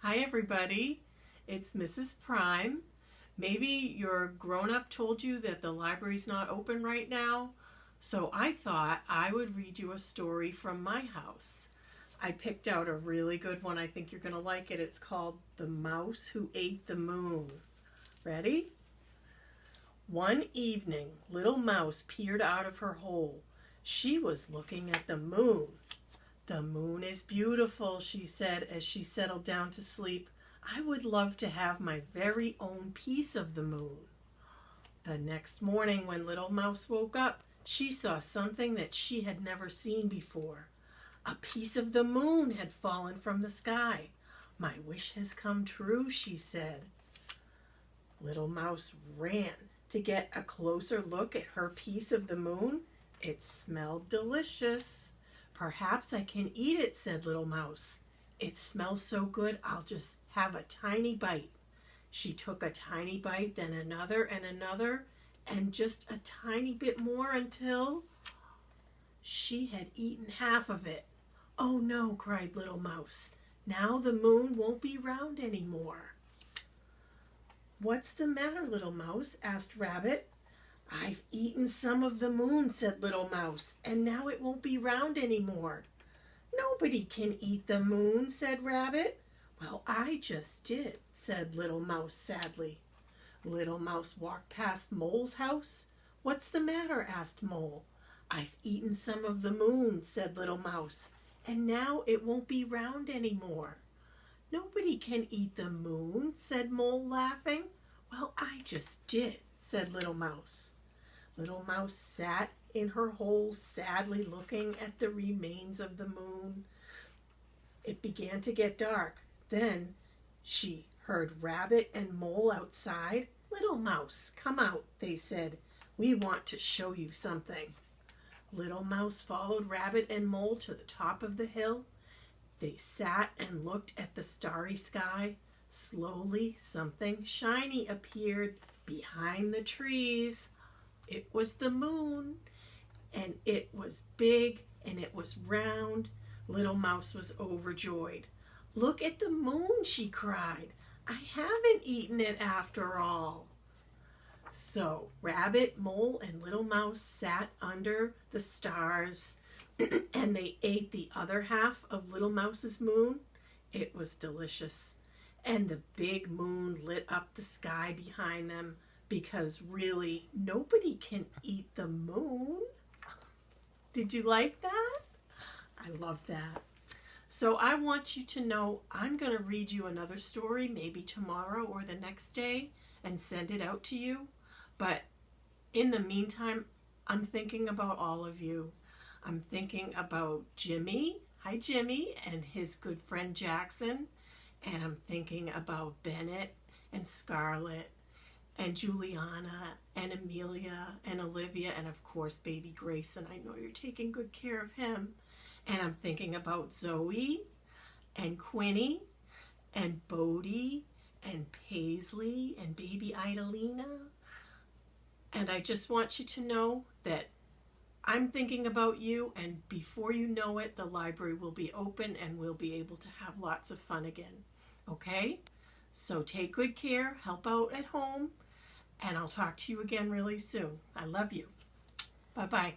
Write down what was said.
Hi everybody, it's Mrs. Prime. Maybe your grown-up told you that the library's not open right now, so I thought I would read you a story from my house. I picked out a really good one. I think you're going to like it. It's called The Mouse Who Ate the Moon. Ready? One evening, Little Mouse peered out of her hole. She was looking at the moon. "The moon is beautiful," she said as she settled down to sleep. "I would love to have my very own piece of the moon." The next morning, when Little Mouse woke up, she saw something that she had never seen before. A piece of the moon had fallen from the sky. "My wish has come true," she said. Little Mouse ran to get a closer look at her piece of the moon. It smelled delicious. "Perhaps I can eat it," said Little Mouse. "It smells so good, I'll just have a tiny bite." She took a tiny bite, then another and another, and just a tiny bit more until she had eaten half of it. "Oh no," cried Little Mouse. "Now the moon won't be round anymore." "What's the matter, Little Mouse?" asked Rabbit. "I've eaten some of the moon," said Little Mouse, "and now it won't be round anymore." "Nobody can eat the moon," said Rabbit. "Well, I just did," said Little Mouse sadly. Little Mouse walked past Mole's house. "What's the matter?" asked Mole. "I've eaten some of the moon," said Little Mouse, "and now it won't be round anymore." "Nobody can eat the moon," said Mole, laughing. "Well, I just did," said Little Mouse. Little Mouse sat in her hole sadly looking at the remains of the moon. It began to get dark. Then she heard Rabbit and Mole outside. "Little Mouse, come out," they said. "We want to show you something." Little Mouse followed Rabbit and Mole to the top of the hill. They sat and looked at the starry sky. Slowly, something shiny appeared behind the trees. It was the moon, and it was big and it was round. Little Mouse was overjoyed. "Look at the moon," she cried. "I haven't eaten it after all." So Rabbit, Mole, and Little Mouse sat under the stars and they ate the other half of Little Mouse's moon. It was delicious. And the big moon lit up the sky behind them, because really nobody can eat the moon. Did you like that? I love that. So I want you to know I'm going to read you another story, maybe tomorrow or the next day, and send it out to you. But in the meantime, I'm thinking about all of you. I'm thinking about Jimmy. Hi, Jimmy, and his good friend Jackson. And I'm thinking about Bennett and Scarlett and Juliana and Amelia and Olivia and of course baby Grayson. I know you're taking good care of him. And I'm thinking about Zoe and Quinny and Bodie and Paisley and baby Idalina. And I just want you to know that I'm thinking about you, and before you know it, the library will be open and we'll be able to have lots of fun again. Okay? So take good care, help out at home, and I'll talk to you again really soon. I love you. Bye-bye.